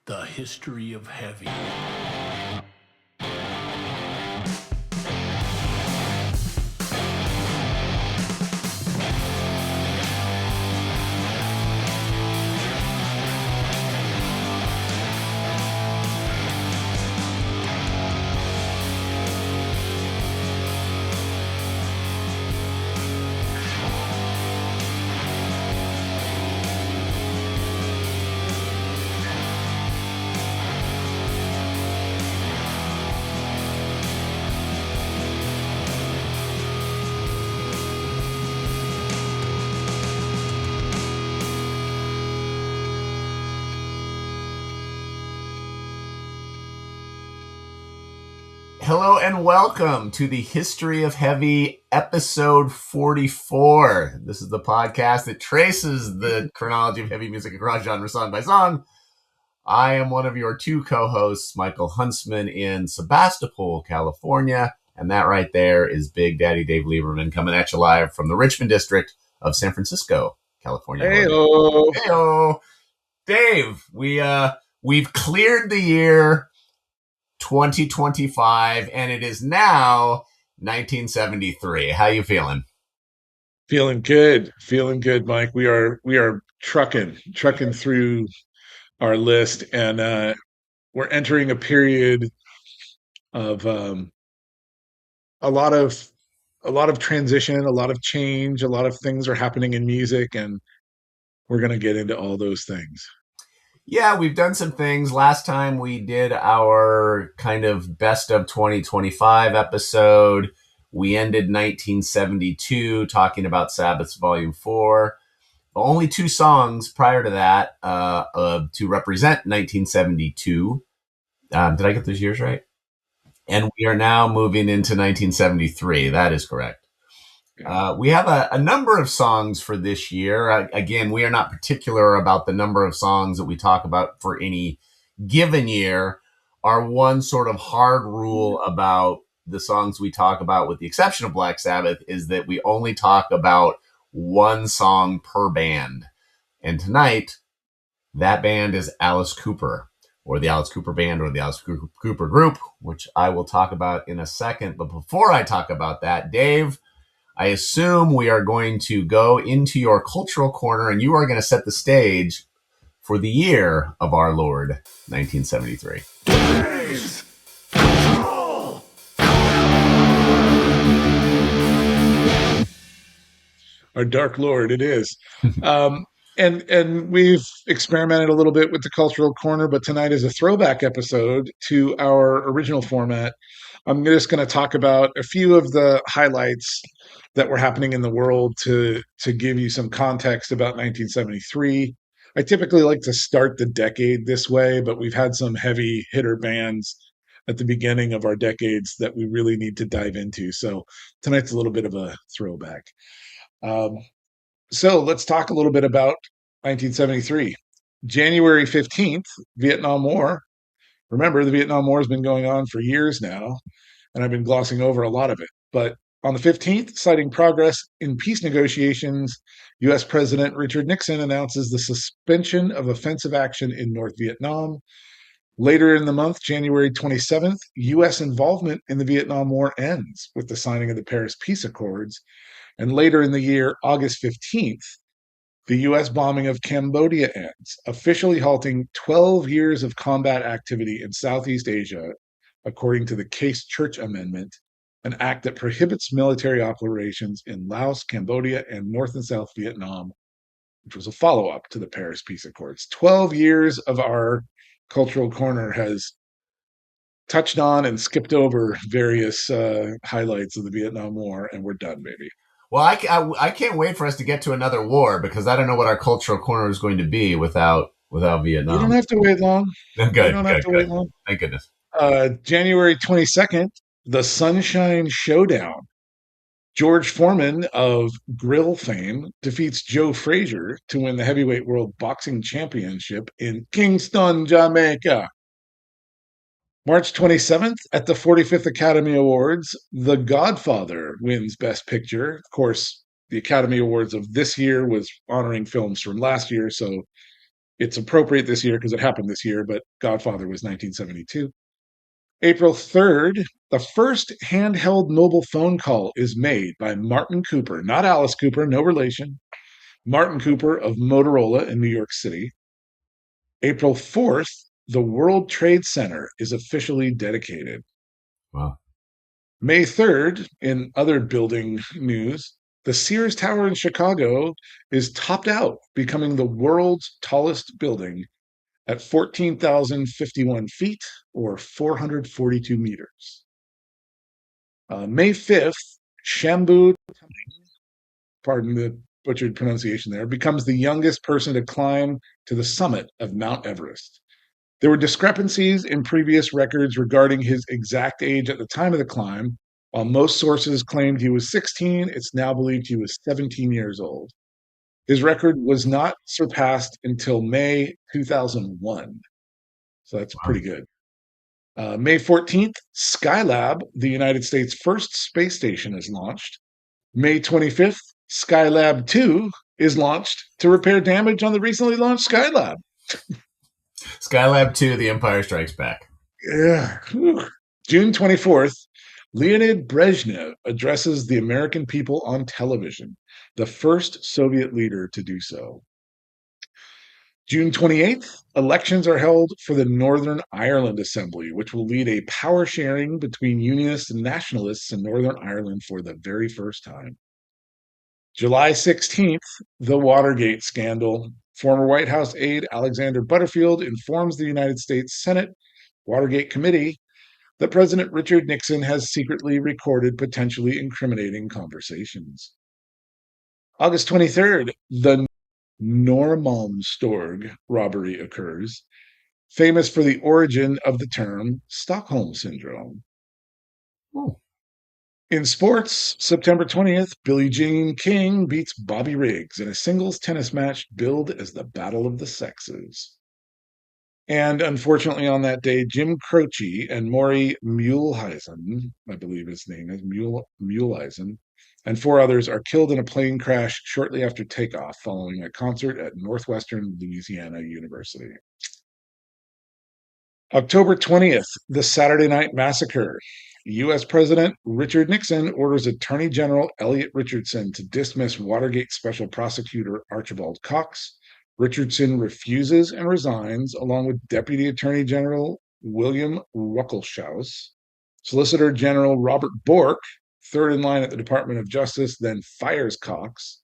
The history of heavy. Hello and welcome to the History of Heavy, episode 44. This is the podcast that traces the chronology of heavy music across genre, song by song. I am one of your two co-hosts, Michael Huntsman in Sebastopol, California. And that right there is Big Daddy Dave Lieberman coming at you live from the Richmond district of San Francisco, California. Heyo. Heyo. Dave, we've cleared the year 2025, and it is now 1973. How you feeling? Feeling good, Mike. We are trucking through our list, and we're entering a period of a lot of transition, a lot of change, a lot of things are happening in music, and we're going to get into all those things. Yeah, we've done some things. Last time we did our kind of best of 2025 episode. We ended 1972 talking about Sabbath's Volume 4. Only two songs prior to that to represent 1972. Did I get those years right? And we are now moving into 1973. That is correct. We have a number of songs for this year. Again, we are not particular about the number of songs that we talk about for any given year. Our one sort of hard rule about the songs we talk about, with the exception of Black Sabbath, is that we only talk about one song per band. And tonight, that band is Alice Cooper, or the Alice Cooper Band, or the Alice Cooper Group, which I will talk about in a second. But before I talk about that, Dave, I assume we are going to go into your cultural corner, and you are going to set the stage for the year of our Lord, 1973. Days. Control. Our Dark Lord, it is. And we've experimented a little bit with the cultural corner, but tonight is a throwback episode to our original format. I'm just going to talk about a few of the highlights that were happening in the world to give you some context about 1973. I typically like to start the decade this way, but we've had some heavy hitter bands at the beginning of our decades that we really need to dive into. So tonight's a little bit of a throwback. So let's talk a little bit about 1973. January 15th, Vietnam War. Remember, the Vietnam War has been going on for years now, and I've been glossing over a lot of it. But on the 15th, citing progress in peace negotiations, U.S. President Richard Nixon announces the suspension of offensive action in North Vietnam. Later in the month, January 27th, U.S. involvement in the Vietnam War ends with the signing of the Paris Peace Accords. And later in the year, August 15th, the U.S. bombing of Cambodia ends, officially halting 12 years of combat activity in Southeast Asia, according to the Case Church Amendment, an act that prohibits military operations in Laos, Cambodia, and North and South Vietnam, which was a follow-up to the Paris Peace Accords. 12 years of our cultural corner has touched on and skipped over various highlights of the Vietnam War, and we're done, baby. Well, I can't wait for us to get to another war, because I don't know what our cultural corner is going to be without Vietnam. You don't have to wait long. Good. You don't have to wait long. Thank goodness. January 22nd, the Sunshine Showdown. George Foreman of Grill fame defeats Joe Frazier to win the Heavyweight World Boxing Championship in Kingston, Jamaica. March 27th, at the 45th Academy Awards, The Godfather wins Best Picture. Of course, the Academy Awards of this year was honoring films from last year, so It's appropriate this year because it happened this year, but Godfather was 1972. April 3rd, the first handheld mobile phone call is made by Martin Cooper, not Alice Cooper, no relation. Martin Cooper of Motorola in New York City. April 4th, the World Trade Center is officially dedicated. Wow. May 3rd, in other building news, the Sears Tower in Chicago is topped out, becoming the world's tallest building at 14,051 feet or 442 meters. May 5th, Shambu, pardon the butchered pronunciation there, becomes the youngest person to climb to the summit of Mount Everest. There were discrepancies in previous records regarding his exact age at the time of the climb. While most sources claimed he was 16, it's now believed he was 17 years old. His record was not surpassed until May 2001. So that's pretty good. May 14th, Skylab, the United States' first space station, is launched. May 25th, Skylab 2 is launched to repair damage on the recently launched Skylab. Skylab 2, The Empire Strikes Back. Yeah. June 24th, Leonid Brezhnev addresses the American people on television, the first Soviet leader to do so. June 28th, elections are held for the Northern Ireland Assembly, which will lead a power sharing between Unionists and Nationalists in Northern Ireland for the very first time. July 16th, the Watergate scandal. Former White House aide Alexander Butterfield informs the United States Senate Watergate Committee that President Richard Nixon has secretly recorded potentially incriminating conversations. August 23rd, the Norrmalmstorg robbery occurs, famous for the origin of the term Stockholm Syndrome. Oh. In sports, September 20th, Billie Jean King beats Bobby Riggs in a singles tennis match billed as the Battle of the Sexes. And unfortunately, on that day, Jim Croce and Maury Muehlheisen, I believe his name is Muehlheisen, and 4 others are killed in a plane crash shortly after takeoff following a concert at Northwestern Louisiana University. October 20th, the Saturday Night Massacre. U.S. President Richard Nixon orders Attorney General Elliot Richardson to dismiss Watergate Special Prosecutor Archibald Cox. Richardson refuses and resigns, along with Deputy Attorney General William Ruckelshaus. Solicitor General Robert Bork, third in line at the Department of Justice, then fires Cox.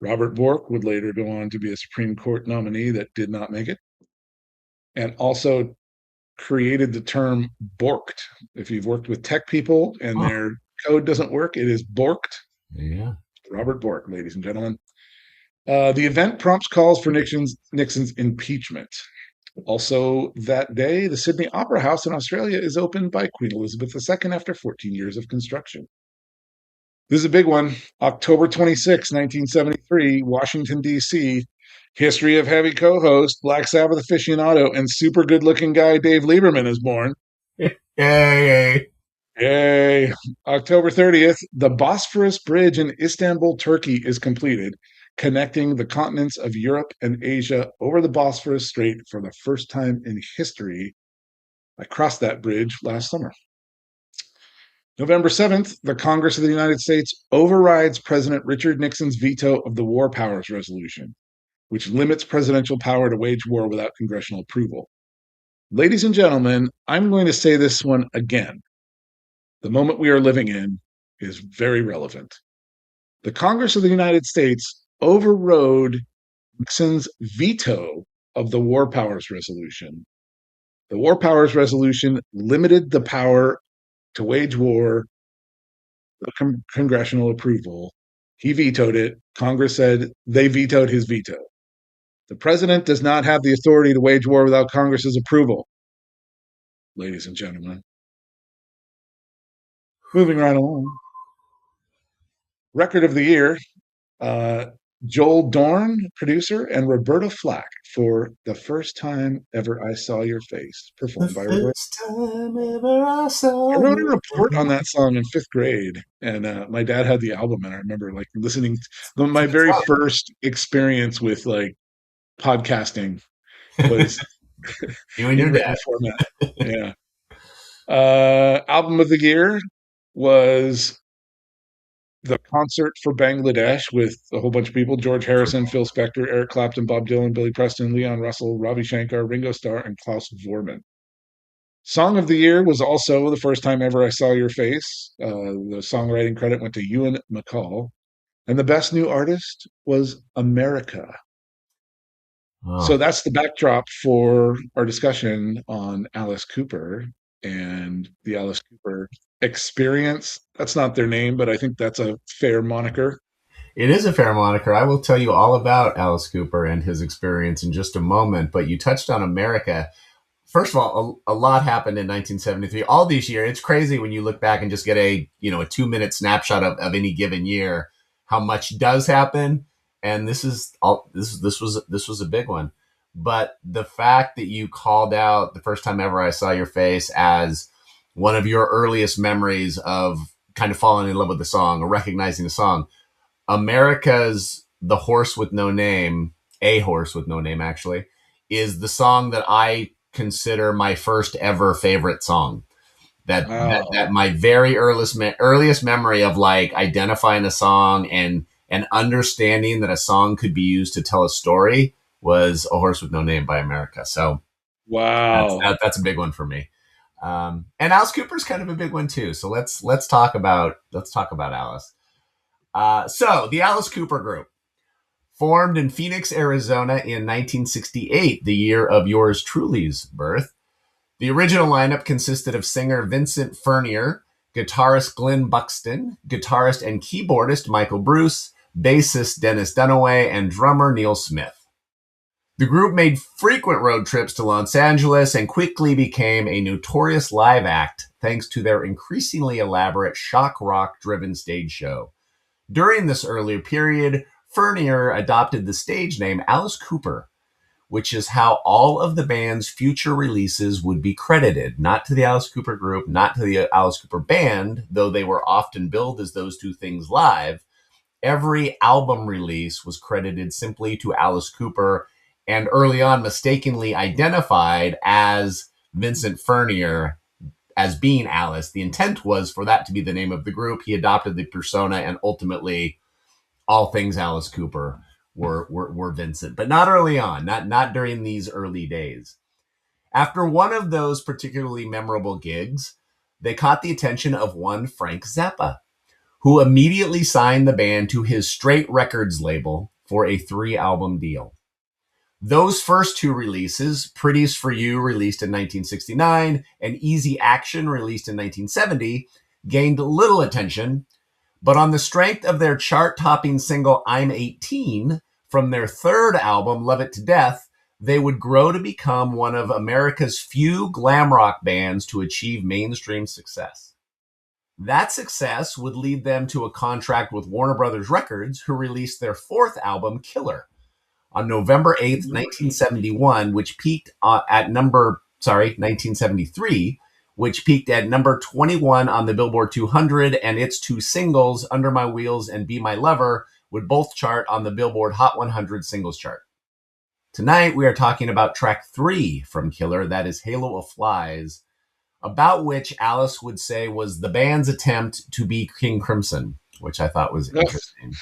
Robert Bork would later go on to be a Supreme Court nominee that did not make it, and also created the term borked. If you've worked with tech people and their code doesn't work, it is borked. Yeah. Robert Bork, ladies and gentlemen. The event prompts calls for Nixon's impeachment. Also that day, the Sydney Opera House in Australia is opened by Queen Elizabeth II after 14 years of construction. This is a big one. October 26, 1973, Washington, D.C., History of Heavy co-host, Black Sabbath aficionado, and super good-looking guy Dave Lieberman is born. Yay! Yay! October 30th, the Bosphorus Bridge in Istanbul, Turkey is completed, connecting the continents of Europe and Asia over the Bosphorus Strait for the first time in history. I crossed that bridge last summer. November 7th, the Congress of the United States overrides President Richard Nixon's veto of the War Powers Resolution, which limits presidential power to wage war without congressional approval. Ladies and gentlemen, I'm going to say this one again. The moment we are living in is very relevant. The Congress of the United States overrode Nixon's veto of the War Powers Resolution. The War Powers Resolution limited the power to wage war without congressional approval. He vetoed it. Congress said they vetoed his veto. The president does not have the authority to wage war without Congress's approval, ladies and gentlemen. Moving right along. Record of the year, Joel Dorn, producer, and Roberta Flack for The First Time Ever I Saw Your Face, performed by Roberta. Time ever I saw I wrote a report on that song in 5th grade, and my dad had the album, and I remember listening. My very first experience with podcasting was You and in your written dad. format. Yeah. Album of the year was the concert for Bangladesh with a whole bunch of people: George Harrison, Phil Spector, Eric Clapton, Bob Dylan, Billy Preston, Leon Russell, Ravi Shankar, Ringo Starr, and Klaus Vorman. Song of the year was also The First Time Ever I Saw Your Face. The songwriting credit went to Ewan McCall. And the best new artist was America. So Oh, that's the backdrop for our discussion on Alice Cooper and the Alice Cooper experience. That's not their name, but I think that's a fair moniker. it is a fair moniker. I will tell you all about Alice Cooper and his experience in just a moment. But you touched on America. First of all, a lot happened in 1973. All these years, it's crazy when you look back and just get a 2 minute snapshot of any given year, how much does happen. And this was a big one. But the fact that you called out The First Time Ever I Saw Your Face as one of your earliest memories of kind of falling in love with the song or recognizing the song, America's The Horse with No Name, A Horse with No Name, actually, is the song that I consider my first ever favorite song. That Wow. my very earliest memory of like identifying a song and understanding that a song could be used to tell a story was A Horse with No Name by America. So Wow. that's a big one for me. And Alice Cooper's kind of a big one too. So let's talk about Alice. So the Alice Cooper Group, formed in Phoenix, Arizona in 1968, the year of yours truly's birth. The original lineup consisted of singer Vincent Furnier, guitarist Glenn Buxton, guitarist and keyboardist Michael Bruce, bassist Dennis Dunaway, and drummer Neil Smith. The group made frequent road trips to Los Angeles and quickly became a notorious live act thanks to their increasingly elaborate shock rock driven stage show. During this earlier period, Furnier adopted the stage name Alice Cooper, which is how all of the band's future releases would be credited, not to the Alice Cooper Group, not to the Alice Cooper Band, though they were often billed as those two things live. Every album release was credited simply to Alice Cooper and early on mistakenly identified as Vincent Furnier as being Alice. The intent was for that to be the name of the group. He adopted the persona, and ultimately all things Alice Cooper were Vincent, but not early on, not during these early days. After one of those particularly memorable gigs, they caught the attention of one Frank Zappa, who immediately signed the band to his Straight Records label for a 3-album deal. Those first two releases, Pretties for You, released in 1969, and Easy Action, released in 1970, gained little attention, but on the strength of their chart-topping single I'm 18 from their third album, Love It to Death, they would grow to become one of America's few glam rock bands to achieve mainstream success. That success would lead them to a contract with Warner Brothers Records, who released their fourth album, Killer, on November 8th, 1971, which peaked at 1973, which peaked at number 21 on the Billboard 200, and its two singles, Under My Wheels and Be My Lover, would both chart on the Billboard Hot 100 singles chart. Tonight, we are talking about track 3 from Killer, that is Halo of Flies, about which Alice would say was the band's attempt to be King Crimson, which I thought was interesting.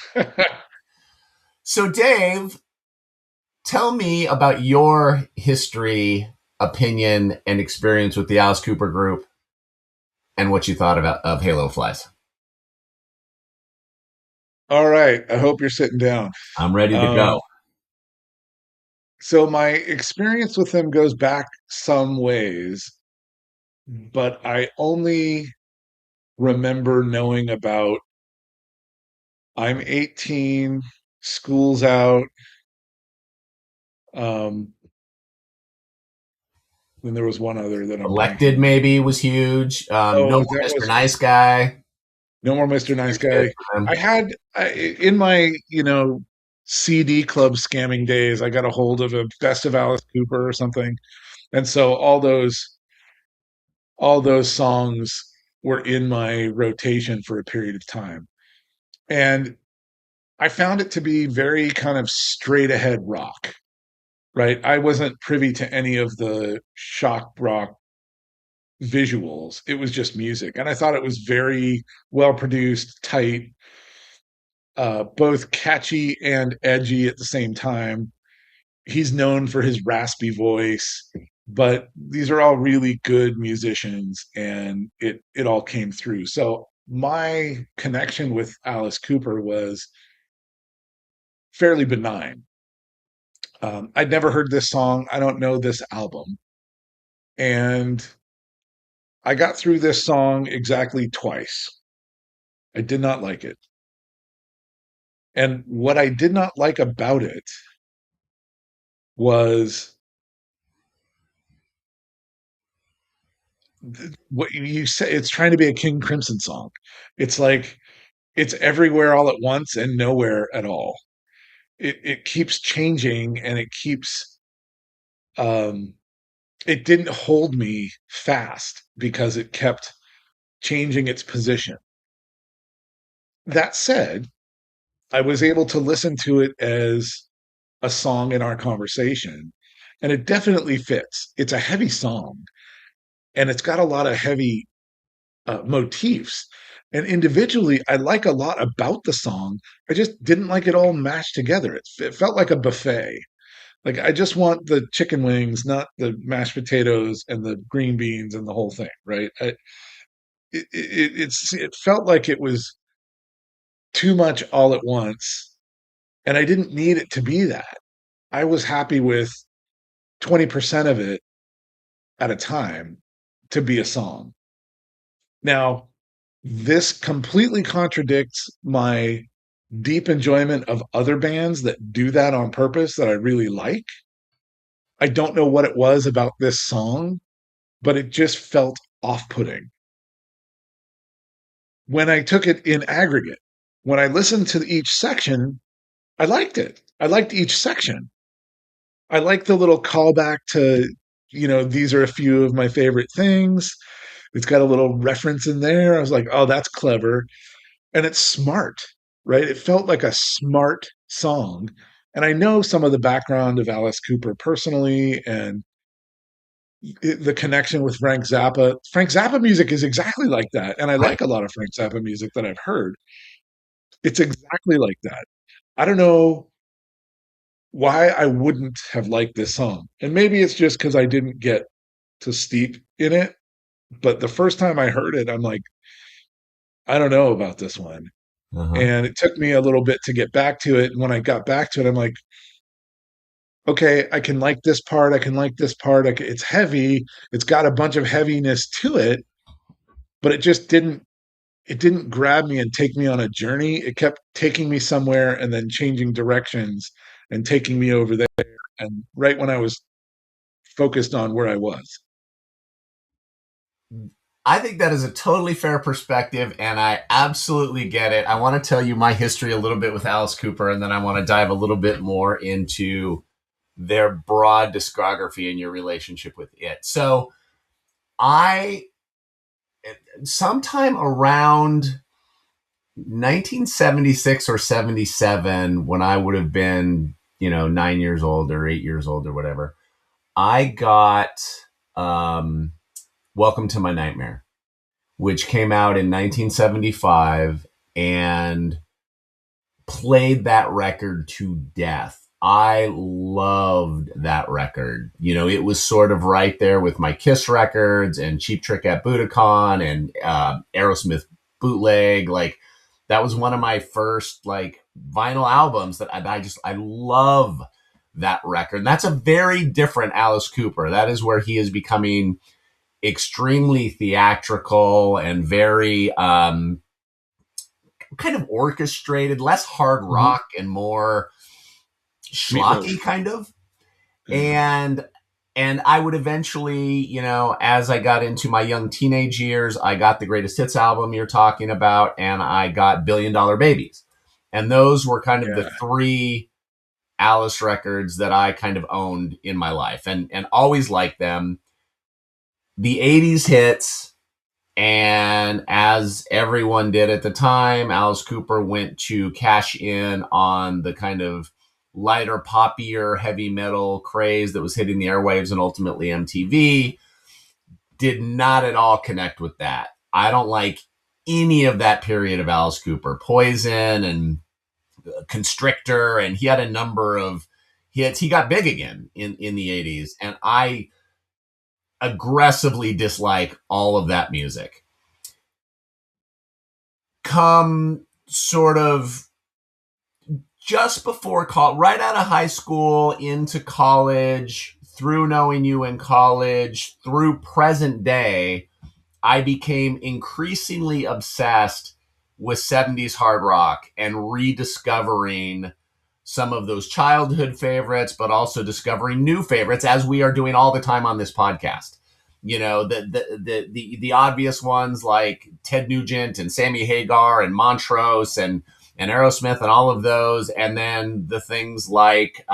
So, Dave, tell me about your history, opinion, and experience with the Alice Cooper Group and what you thought of Halo Flies. All right. I hope you're sitting down. I'm ready to Um, go. so my experience with them goes back some ways, but I only remember knowing about I'm 18, school's out. Um, then there was one other that I'm Elected blanking. maybe was huge. No Oh, More that Mr. was Nice Guy. No More Mr. Nice Very good Guy. for them. In my, CD club scamming days, I got a hold of a Best of Alice Cooper or something. And so all those songs were in my rotation for a period of time. And I found it to be very kind of straight ahead rock. right? I wasn't privy to any of the shock rock visuals. It was just music. And I thought it was very well produced, tight, both catchy and edgy at the same time. He's known for his raspy voice, but these are all really good musicians, and it all came through. So my connection with Alice Cooper was fairly benign. I'd never heard this song. I don't know this album. And I got through this song exactly twice. I did not like it. And what I did not like about it was what you say. It's trying to be a King Crimson song. It's like it's everywhere all at once and nowhere at all. It keeps changing, and um it didn't hold me fast because it kept changing its position. That said, I was able to listen to it as a song in our conversation, and it definitely fits. It's a heavy song, and it's got a lot of heavy motifs. And individually, I like a lot about the song. I just didn't like it all mashed together. It felt like a buffet. Like I just want the chicken wings, not the mashed potatoes and the green beans and the whole thing, right? It felt like it was too much all at once, and I didn't need it to be that. I was happy with 20% of it at a time to be a song. Now, this completely contradicts my deep enjoyment of other bands that do that on purpose that I really like. I don't know what it was about this song, but it just felt off putting. When I took it in aggregate, when I listened to each section, I liked it. I liked each section. I like the little callback to, these are a few of my favorite things. It's got a little reference in there. I was like, oh, that's clever. And it's smart, right? It felt like a smart song. And I know some of the background of Alice Cooper personally, and the connection with Frank Zappa. Frank Zappa music is exactly like that. And I Right. like a lot of Frank Zappa music that I've heard. It's exactly like that. I don't know why I wouldn't have liked this song. And maybe it's just because I didn't get to steep in it. But the first time I heard it, I'm like, I don't know about this one. Uh-huh. And it took me a little bit to get back to it. And when I got back to it, I'm like, okay, I can like this part. I can like this part. It's heavy. It's got a bunch of heaviness to it, but it didn't grab me and take me on a journey. It kept taking me somewhere and then changing directions and taking me over there. And right when I was focused on where I was. I think that is a totally fair perspective, and I absolutely get it. I want to tell you my history a little bit with Alice Cooper, and then I want to dive a little bit more into their broad discography and your relationship with it. So, I, sometime around 1976 or 77, when I would have been, 9 years old or 8 years old or whatever, I got um, Welcome to My Nightmare, which came out in 1975 and played that record to death. I loved that record. It was sort of right there with my Kiss records and Cheap Trick at Budokan and Aerosmith Bootleg. Like, that was one of my first like vinyl albums that I love that record. And that's a very different Alice Cooper. That is where he is becoming extremely theatrical and very kind of orchestrated, less hard Mhm. rock and more schlocky Meatloaf. kind of. Yeah. And I would eventually, as I got into my young teenage years, I got the Greatest Hits album you're talking about, and I got Billion Dollar Babies. And those were kind of the Yeah. three Alice records that I kind of owned in my life and always liked them. The 80s hits, and as everyone did at the time, Alice Cooper went to cash in on the kind of lighter, poppier, heavy metal craze that was hitting the airwaves and ultimately MTV. Did not at all connect with that. I don't like any of that period of Alice Cooper. Poison and Constrictor, and he had a number of hits. He got big again in the 80s, and I aggressively dislike all of that music. Come sort of just before right out of high school into college, through knowing you in college, through present day, I became increasingly obsessed with 70s hard rock and rediscovering some of those childhood favorites, but also discovering new favorites, as we are doing all the time on this podcast. You know, the obvious ones like Ted Nugent and Sammy Hagar and Montrose and Aerosmith and all of those, and then the things like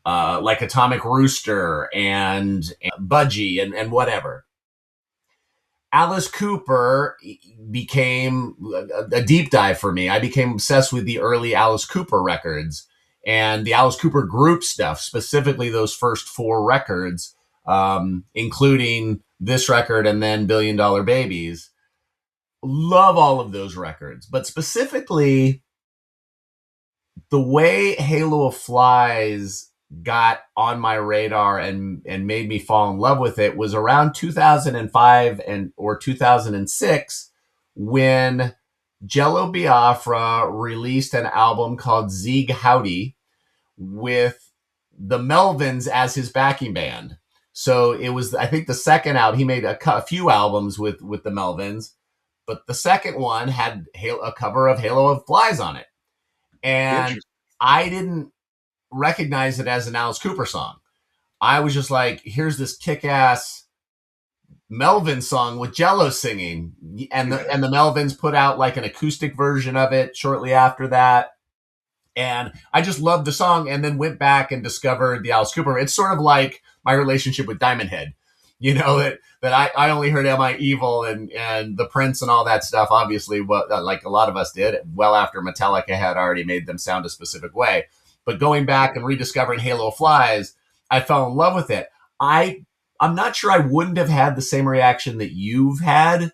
Atomic Rooster and Budgie and whatever. Alice Cooper became a deep dive for me. I became obsessed with the early Alice Cooper records and the Alice Cooper group stuff, specifically those first 4 records, including this record and then Billion Dollar Babies. Love all of those records, but specifically the way Halo of Flies got on my radar and made me fall in love with it was around 2005 or 2006 when Jello Biafra released an album called Zieg Howdy with the Melvins as his backing band. So it was, I think, the second album. He made a few albums with the Melvins, but the second one had a cover of Halo of Flies on it. And I didn't recognize it as an Alice Cooper song. I was just like, here's this kick-ass Melvin song with Jello singing, and the Melvins put out like an acoustic version of it shortly after that, and I just loved the song, and then went back and discovered the Alice Cooper. It's sort of like my relationship with Diamond Head, you know, that I only heard Am I Evil and the Prince and all that stuff, obviously, like a lot of us did, well after Metallica had already made them sound a specific way. But going back and rediscovering Halo Flies, I fell in love with it. I'm not sure I wouldn't have had the same reaction that you've had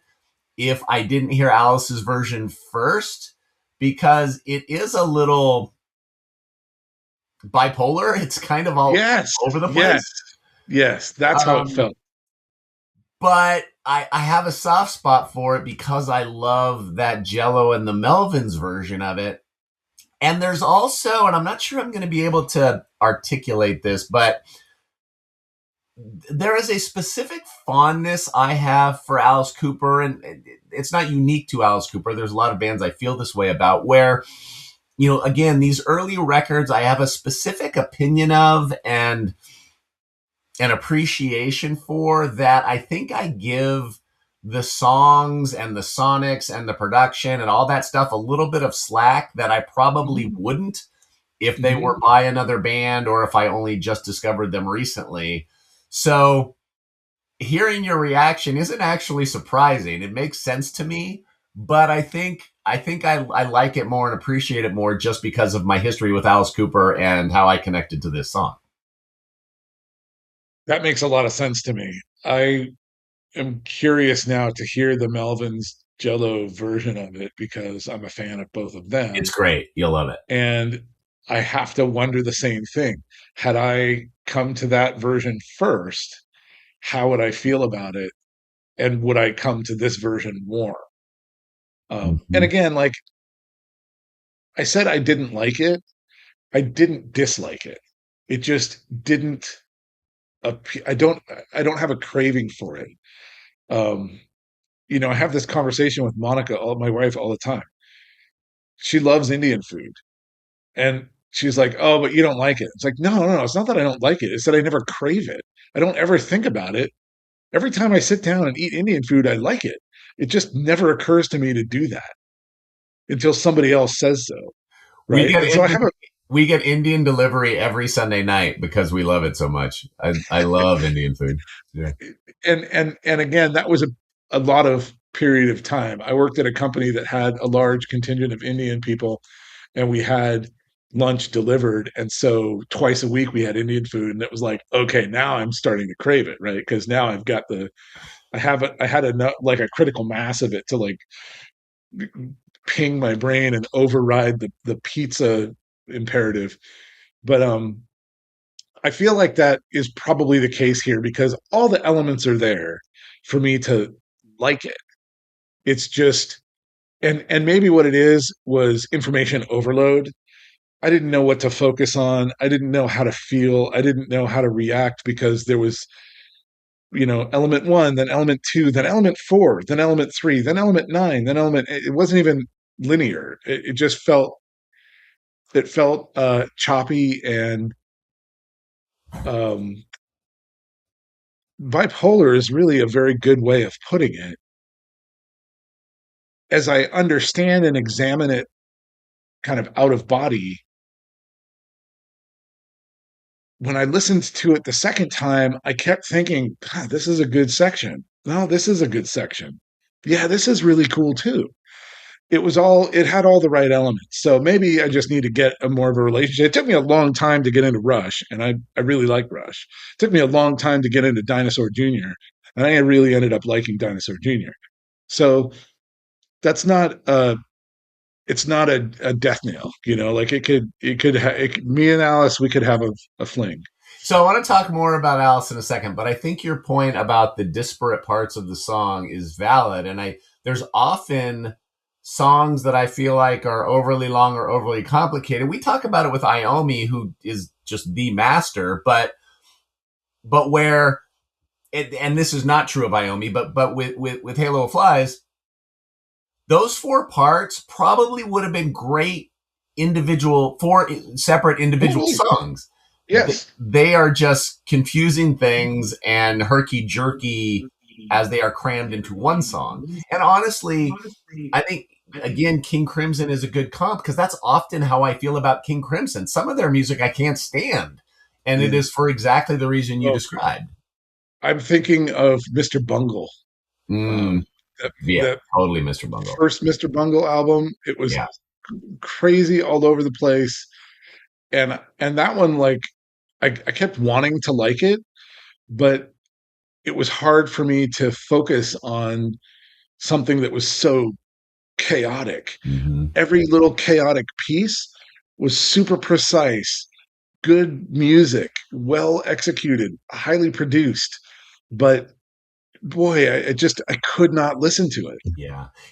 if I didn't hear Alice's version first, because it is a little bipolar. It's kind of all over the place. Yes, that's how it felt. But I have a soft spot for it because I love that Jello and the Melvins version of it. And there's also, and I'm not sure I'm going to be able to articulate this, but there is a specific fondness I have for Alice Cooper, and it's not unique to Alice Cooper. There's a lot of bands I feel this way about where, you know, again, these early records I have a specific opinion of and an appreciation for that I think I give the songs and the sonics and the production and all that stuff a little bit of slack that I probably wouldn't if they were by another band or if I only just discovered them recently. So hearing your reaction isn't actually surprising. It makes sense to me, but I think I like it more and appreciate it more just because of my history with Alice Cooper and how I connected to this song. That makes a lot of sense to me. I am curious now to hear the Melvins Jello version of it because I'm a fan of both of them. It's great. You'll love it. And I have to wonder the same thing. Had I come to that version first, how would I feel about it? And would I come to this version more? And again, like I said, I didn't like it. I didn't dislike it. It just didn't. I don't have a craving for it. You know, I have this conversation with Monica, my wife, all the time. She loves Indian food, and she's like, "Oh, but you don't like it." It's like, no. It's not that I don't like it. It's that I never crave it. I don't ever think about it. Every time I sit down and eat Indian food, I like it. It just never occurs to me to do that until somebody else says so. Right? We get Indian delivery every Sunday night because we love it so much. I love Indian food. Yeah. And again, that was a lot of period of time. I worked at a company that had a large contingent of Indian people, and we had lunch delivered, and so twice a week we had Indian food, and it was like, okay, now I'm starting to crave it, right? Because now I've got I had enough, like a critical mass of it to like ping my brain and override the pizza imperative. But I feel like that is probably the case here because all the elements are there for me to like it. It's just, and maybe what it is was information overload. I didn't know what to focus on. I didn't know how to feel. I didn't know how to react because there was, element one, then element two, then element four, then element three, then element nine, then element. It wasn't even linear. It just felt choppy and um, bipolar is really a very good way of putting it. As I understand and examine it kind of out of body, when I listened to it the second time, I kept thinking, God, this is a good section. No, this is a good section. Yeah, this is really cool too. It had all the right elements. So maybe I just need to get a more of a relationship. It took me a long time to get into Rush, and I really like Rush. It took me a long time to get into Dinosaur Jr., and I really ended up liking Dinosaur Jr. So that's not it's not a death nail, like me and Alice, we could have a fling. So I want to talk more about Alice in a second, but I think your point about the disparate parts of the song is valid. And there's often songs that I feel like are overly long or overly complicated. We talk about it with Iommi, who is just the master, but where and this is not true of Iommi, but with Halo of Flies, those four parts probably would have been great four separate individual songs. Yes. They are just confusing things and herky jerky as they are crammed into one song. And honestly, I think, again, King Crimson is a good comp because that's often how I feel about King Crimson. Some of their music I can't stand. And it is for exactly the reason you described. I'm thinking of Mr. Bungle. Totally Mr. Bungle. First Mr. Bungle album. It was crazy all over the place. And that one, like, I kept wanting to like it, but it was hard for me to focus on something that was so chaotic. Mm-hmm. Every little chaotic piece was super precise, good music, well executed, highly produced. But boy, I could not listen to it.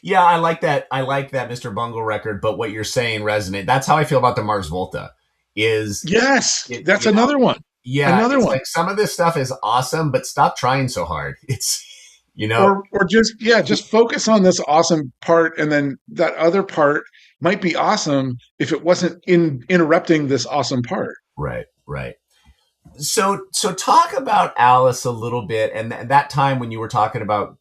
Yeah, I like that. I like that Mr. Bungle record. But what you're saying resonate. That's how I feel about the Mars Volta. That's another one. Yeah, another one. Like some of this stuff is awesome, but stop trying so hard. It's or just focus on this awesome part, and then that other part might be awesome if it wasn't interrupting this awesome part. Right. So talk about Alice a little bit, and that time when you were talking about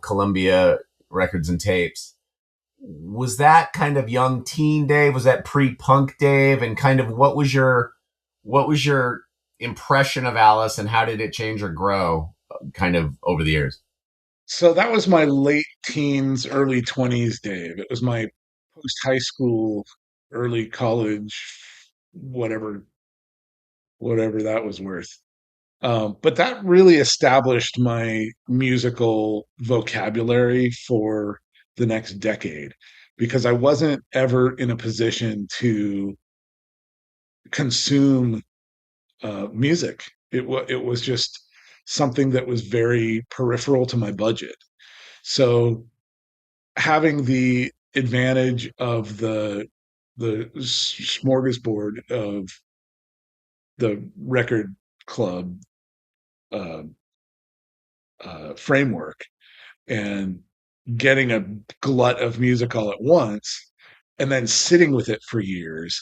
Columbia Records and Tapes. Was that kind of young teen Dave? Was that pre-punk Dave? And kind of what was your impression of Alice, and how did it change or grow kind of over the years? So that was my late teens, early 20s Dave. It was my post high school, early college, whatever that was worth. But that really established my musical vocabulary for the next decade because I wasn't ever in a position to consume music. It was just something that was very peripheral to my budget. So having the advantage of the smorgasbord of the record club uh, framework and getting a glut of music all at once and then sitting with it for years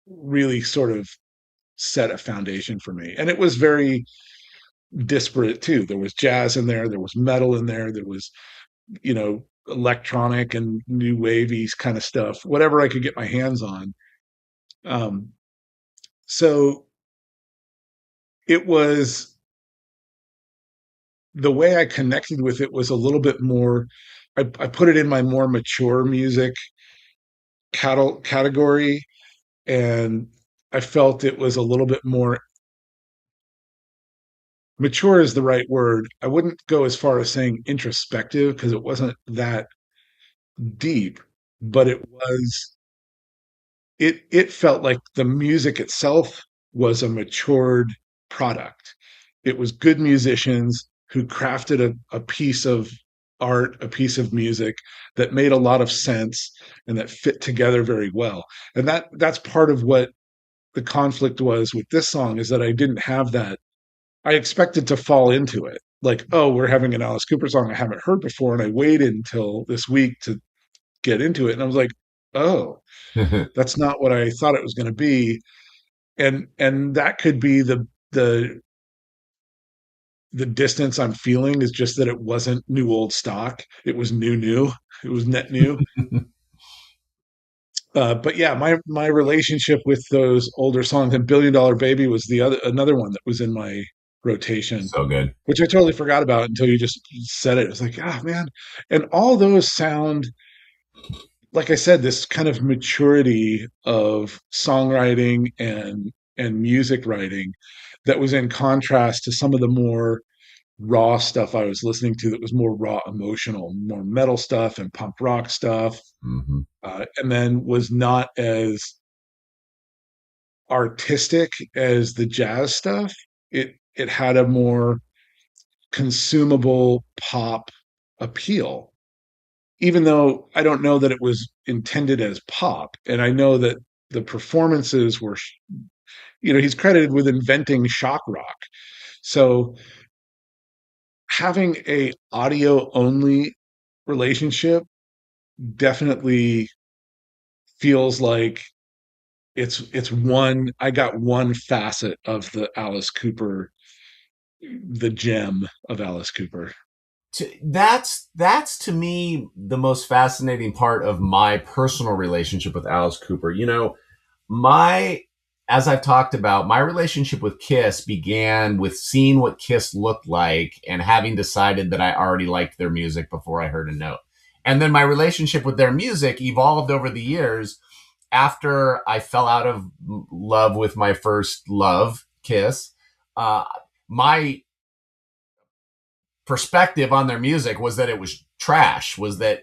really sort of set a foundation for me. And it was very disparate too. There was jazz in there was metal in there was electronic and new wavy kind of stuff, whatever I could get my hands on. So it was, the way I connected with it was a little bit more, I put it in my more mature music category. and I felt it was a little bit more mature is the right word. I wouldn't go as far as saying introspective because it wasn't that deep, but it felt like the music itself was a matured product. It was good musicians who crafted a piece of art, a piece of music that made a lot of sense and that fit together very well. And that's part of what the conflict was with this song, is that I didn't have that. I expected to fall into it. Like, oh, we're having an Alice Cooper song I haven't heard before. And I waited until this week to get into it. And I was like, oh, that's not what I thought it was going to be. And that could be the distance I'm feeling, is just that it wasn't new old stock. It was new. It was net new. But yeah, my relationship with those older songs, and Billion Dollar Baby was another one that was in my rotation, So good. which I totally forgot about until you just said it. It's like, ah, man. And all those sound, like I said, this kind of maturity of songwriting and music writing that was in contrast to some of the more raw stuff I was listening to, that was more raw emotional, more metal stuff and punk rock stuff, Mm-hmm. and then was not as artistic as the jazz stuff. It had a more consumable pop appeal, even though I don't know that it was intended as pop. And I know that the performances were, he's credited with inventing shock rock. So having a audio only relationship definitely feels like it's one. I got one facet of the Alice Cooper, the gem of Alice Cooper. That's to me the most fascinating part of my personal relationship with Alice Cooper. My as I've talked about, my relationship with Kiss began with seeing what Kiss looked like and having decided that I already liked their music before I heard a note. And then my relationship with their music evolved over the years after I fell out of love with my first love, Kiss. My perspective on their music was that it was trash, was that,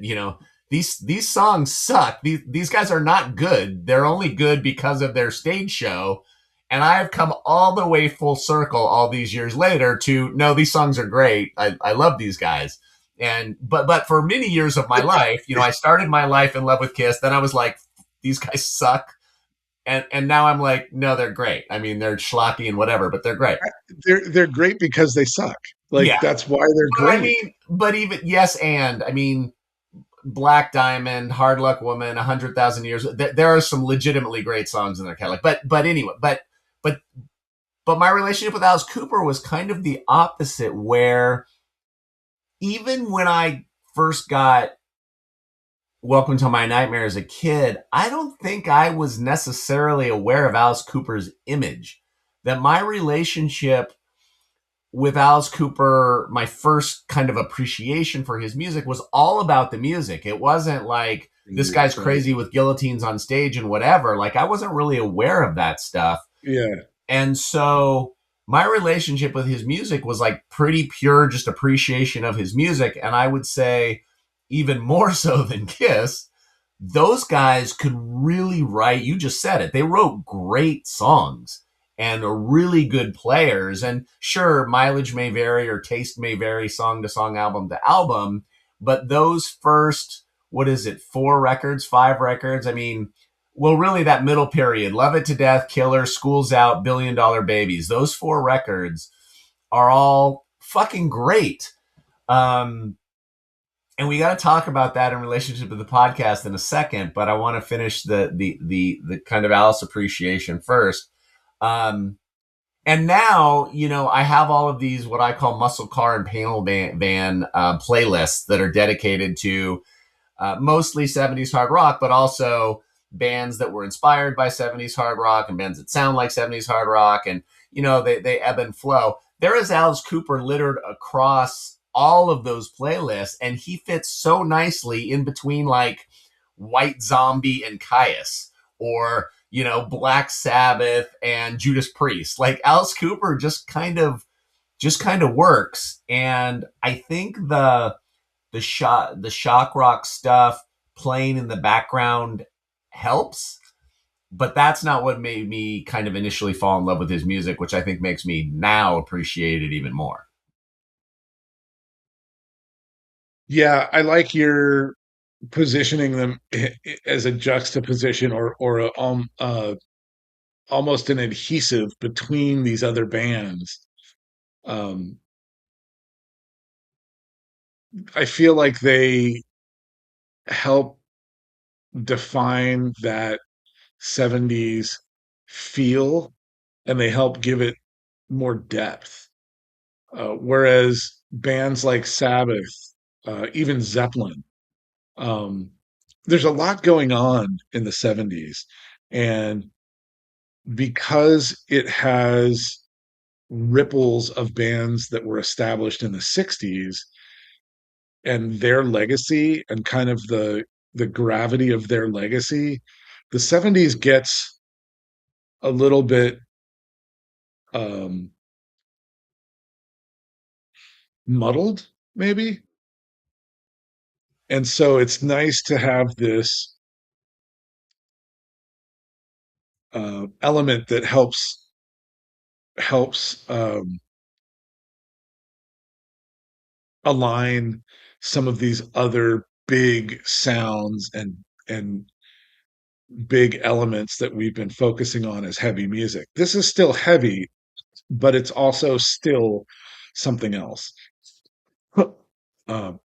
these songs suck. These guys are not good. They're only good because of their stage show. And I have come all the way full circle all these years later to no, these songs are great. I love these guys. But for many years of my life, I started my life in love with Kiss. Then I was like, these guys suck. And now I'm like, no, they're great. I mean, they're schlocky and whatever, but they're great. They're great because they suck. Like, yeah. That's why they're great. I mean, but even yes, and I mean, Black Diamond, Hard Luck Woman, 100,000 Years. There are some legitimately great songs in their catalog. But anyway, but my relationship with Alice Cooper was kind of the opposite, where even when I first got Welcome to My Nightmare as a kid, I don't think I was necessarily aware of Alice Cooper's image. That my relationship with Alice Cooper, my first kind of appreciation for his music was all about the music. It wasn't like this guy's crazy with guillotines on stage and whatever. Like, I wasn't really aware of that stuff. Yeah. And so my relationship with his music was like pretty pure, just appreciation of his music. And I would say even more so than Kiss, those guys could really write. You just said it. They wrote great songs and are really good players. And sure, mileage may vary or taste may vary song to song, album to album. But those first, 5 records? I mean, well, really that middle period, Love It to Death, Killer, School's Out, Billion Dollar Babies, those 4 records are all fucking great. And we got to talk about that in relationship to the podcast in a second, but I want to finish the kind of Alice appreciation first. And now, I have all of these, what I call muscle car and panel van playlists that are dedicated to mostly 70s hard rock, but also bands that were inspired by 70s hard rock and bands that sound like 70s hard rock. And, they ebb and flow. There is Alice Cooper littered across all of those playlists, and he fits so nicely in between like White Zombie and Caius, or Black Sabbath and Judas Priest. Like Alice Cooper just kind of works. And I think the shock rock stuff playing in the background helps, but that's not what made me kind of initially fall in love with his music, which I think makes me now appreciate it even more. Yeah, I like your positioning them as a juxtaposition or almost an adhesive between these other bands. Um, I feel like they help define that 70s feel, and they help give it more depth. Whereas bands like Sabbath, even Zeppelin, um, there's a lot going on in the 70s. And because it has ripples of bands that were established in the 60s and their legacy and kind of the gravity of their legacy, the 70s gets a little bit um muddled maybe. And so it's nice to have this element that helps align some of these other big sounds and big elements that we've been focusing on as heavy music. This is still heavy, but it's also still something else. um,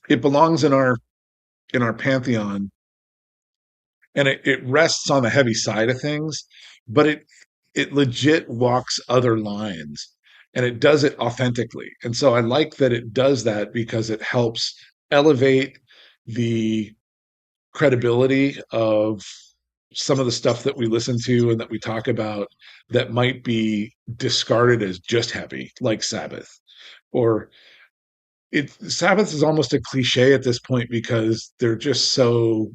it belongs in our pantheon, and it rests on the heavy side of things, but it legit walks other lines, and it does it authentically. And so I like that it does that because it helps elevate the credibility of some of the stuff that we listen to and that we talk about that might be discarded as just heavy, like Sabbath. Or Sabbath is almost a cliche at this point because they're just so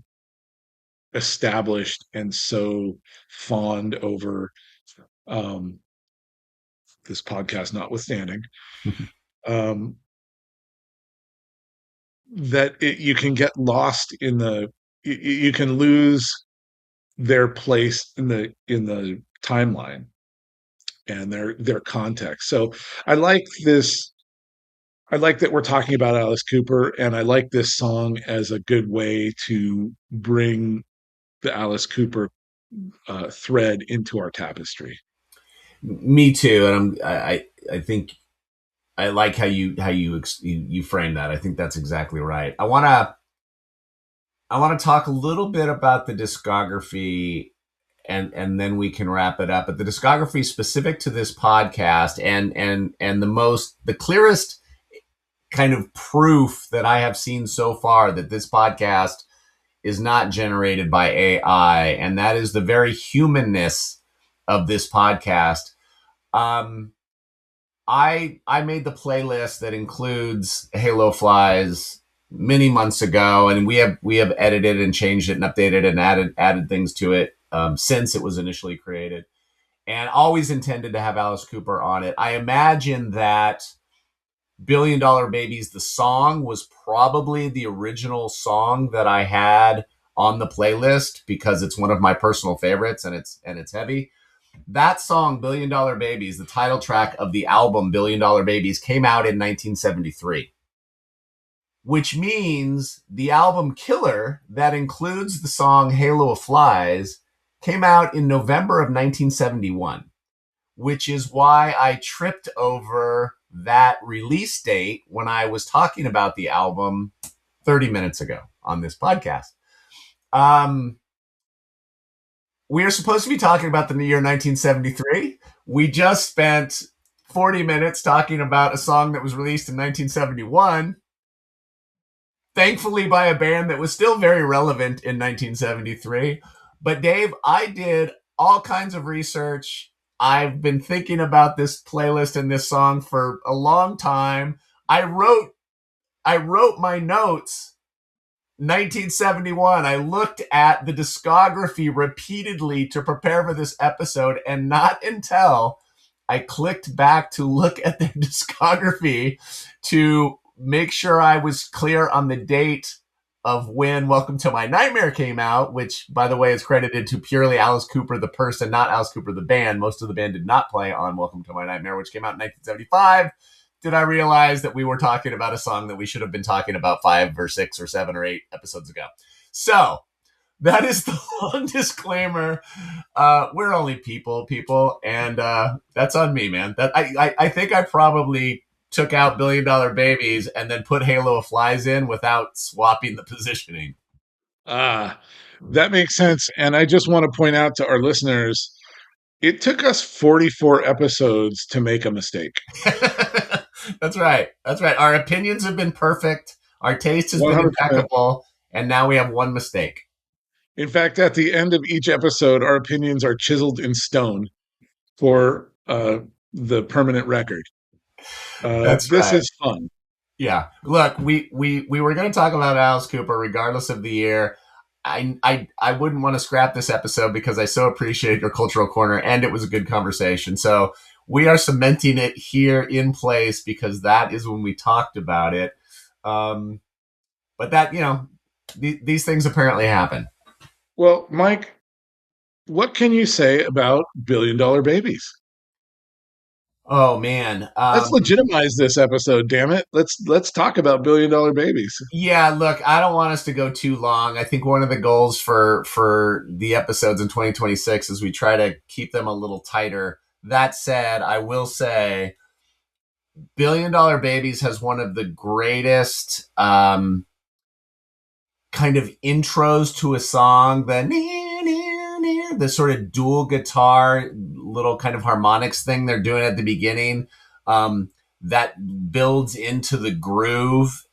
established and so fawned over, um, this podcast notwithstanding, um, that you can get lost in you can lose their place in the timeline and their context. So I like this. I like that we're talking about Alice Cooper, and I like this song as a good way to bring the Alice Cooper thread into our tapestry. Me too, and I think I like how you frame that. I think that's exactly right. I want to talk a little bit about the discography, and then we can wrap it up. But the discography specific to this podcast, and the clearest kind of proof that I have seen so far that this podcast is not generated by AI, and that is the very humanness of this podcast. Um, I made the playlist that includes Halo Flies many months ago, and we have edited and changed it and updated and added things to it since it was initially created, and always intended to have Alice Cooper on it. I imagine that Billion Dollar Babies, the song, was probably the original song that I had on the playlist because it's one of my personal favorites and it's heavy. That song, Billion Dollar Babies, the title track of the album Billion Dollar Babies, came out in 1973, which means the album Killer, that includes the song Halo of Flies, came out in November of 1971, which is why I tripped over that release date when I was talking about the album 30 minutes ago on this podcast. We are supposed to be talking about the year 1973. We just spent 40 minutes talking about a song that was released in 1971, thankfully by a band that was still very relevant in 1973. But Dave, I did all kinds of research. I've been thinking about this playlist and this song for a long time. I wrote my notes 1971. I looked at the discography repeatedly to prepare for this episode, and not until I clicked back to look at their discography to make sure I was clear on the date of when Welcome to My Nightmare came out, which, by the way, is credited to purely Alice Cooper, the person, not Alice Cooper, the band. Most of the band did not play on Welcome to My Nightmare, which came out in 1975. Did I realize that we were talking about a song that we should have been talking about 5 or 6 or 7 or 8 episodes ago? So that is the long disclaimer. We're only people, and that's on me, man. That I think I probably took out $1 Billion Babies and then put Halo of Flies in without swapping the positioning. That makes sense. And I just want to point out to our listeners, it took us 44 episodes to make a mistake. That's right. Our opinions have been perfect. Our taste has 100%. Been impeccable. And now we have one mistake. In fact, at the end of each episode, our opinions are chiseled in stone for the permanent record. That's this right. is fun. Yeah. Look, we were going to talk about Alice Cooper regardless of the year. I wouldn't want to scrap this episode because I so appreciate your cultural corner, and it was a good conversation. So we are cementing it here in place because that is when we talked about it. But that, these things apparently happen. Well, Mike, what can you say about $1 Billion Babies? Oh man, let's legitimize this episode. Damn it, let's talk about $1 Billion Babies. Yeah, look, I don't want us to go too long. I think one of the goals for the episodes in 2026 is we try to keep them a little tighter. That said, I will say, $1 Billion Babies has one of the greatest kind of intros to a song. The sort of dual guitar, little kind of harmonics thing they're doing at the beginning, that builds into the groove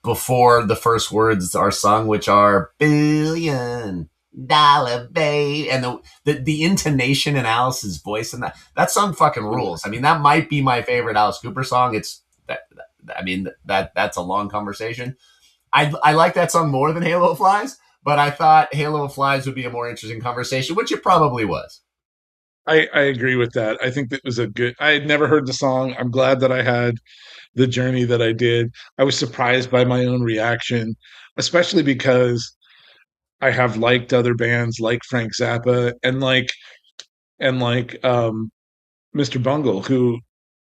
before the first words are sung, which are $1 billion babe, and the intonation in Alice's voice, and that song fucking rules. I mean, that might be my favorite Alice Cooper song. It's that's a long conversation. I like that song more than Halo of Flies, but I thought Halo of Flies would be a more interesting conversation, which it probably was. I agree with that. I think that was I had never heard the song. I'm glad that I had the journey that I did. I was surprised by my own reaction, especially because I have liked other bands like Frank Zappa and like Mr. Bungle, who,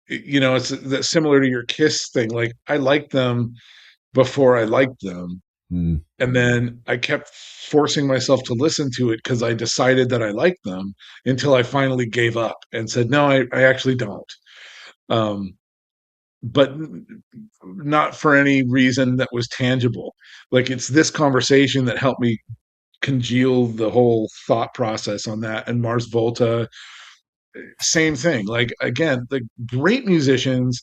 it's similar to your Kiss thing. Like, I liked them before I liked them. And then I kept forcing myself to listen to it because I decided that I liked them until I finally gave up and said, no, I actually don't. But not for any reason that was tangible. Like, it's this conversation that helped me congeal the whole thought process on that. And Mars Volta, same thing. Like, again, the great musicians,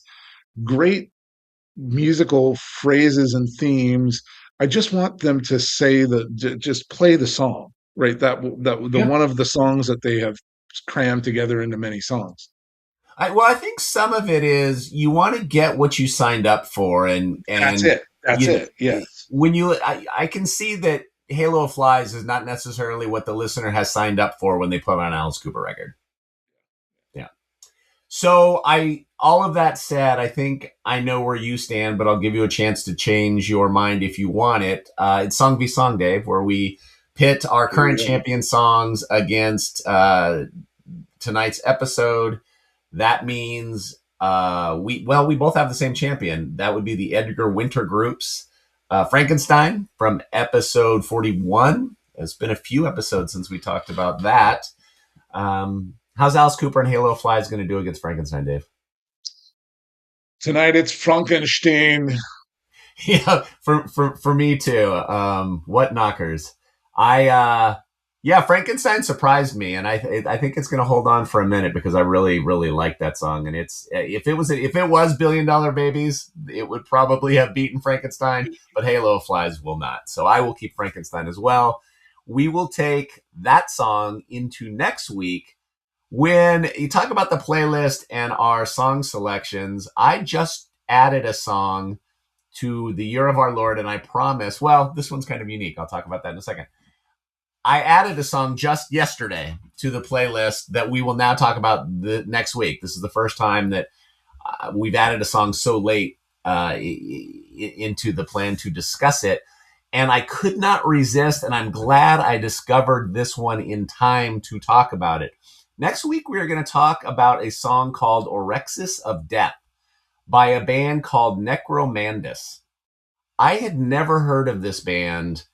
great musical phrases and themes. I just want them to just play the song, right? One of the songs that they have crammed together into many songs. I think some of it is you want to get what you signed up for, and that's it. That's it. Yes. When I can see that Halo of Flies is not necessarily what the listener has signed up for when they put on an Alice Cooper record. Yeah. So all of that said, I think I know where you stand, but I'll give you a chance to change your mind if you want it. It's Song v Song, Dave, where we pit our current champion songs against tonight's episode. That means we both have the same champion. That would be the Edgar Winter Group's Frankenstein from episode 41. It's been a few episodes since we talked about that. How's Alice Cooper and Halo of Flies going to do against Frankenstein, Dave? Tonight it's Frankenstein. Yeah, for me too. What knockers? Frankenstein surprised me, and I think it's going to hold on for a minute because I really, really like that song. And it's if it was $1 Billion Babies, it would probably have beaten Frankenstein, but Halo of Flies will not. So I will keep Frankenstein as well. We will take that song into next week. When you talk about the playlist and our song selections, I just added a song to the year of our Lord, and I promise, well, this one's kind of unique. I'll talk about that in a second. I added a song just yesterday to the playlist that we will now talk about the next week. This is the first time that we've added a song so late into the plan to discuss it. And I could not resist, and I'm glad I discovered this one in time to talk about it. Next week, we are going to talk about a song called Orexis of Death by a band called Necromandus. I had never heard of this band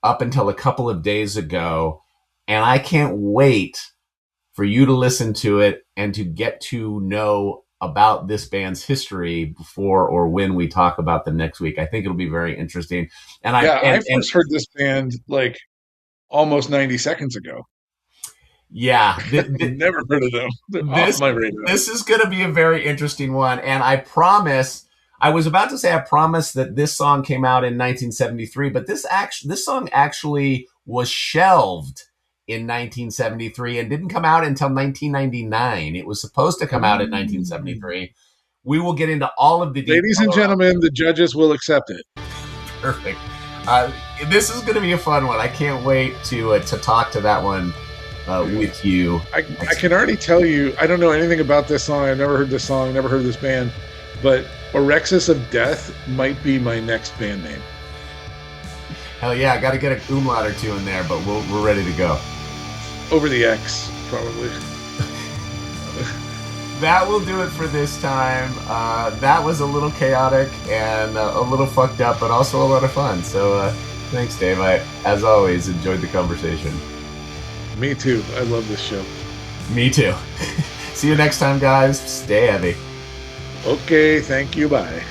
up until a couple of days ago, and I can't wait for you to listen to it and to get to know about this band's history before or when we talk about them next week. I think it'll be very interesting. And I first heard this band like almost 90 seconds ago. Yeah. Never heard of them. They're off my radar. This is going to be a very interesting one. And I promise, I was about to say I promise that this song came out in 1973, but this song actually was shelved in 1973 and didn't come out until 1999. It was supposed to come out in 1973. We will get into all of the details. Ladies and gentlemen, the judges will accept it. Perfect. This is going to be a fun one. I can't wait to talk to that one with you. I can already tell you, I don't know anything about this song. I've never heard this song, never heard this band, but Orexis of Death might be my next band name. Hell yeah, I got to get a umlaut or two in there, but we're ready to go. Over the X, probably. That will do it for this time. That was a little chaotic and a little fucked up, but also a lot of fun. So thanks, Dave. I, as always, enjoyed the conversation. Me too. I love this show. Me too. See you next time, guys. Stay heavy. Okay, thank you. Bye.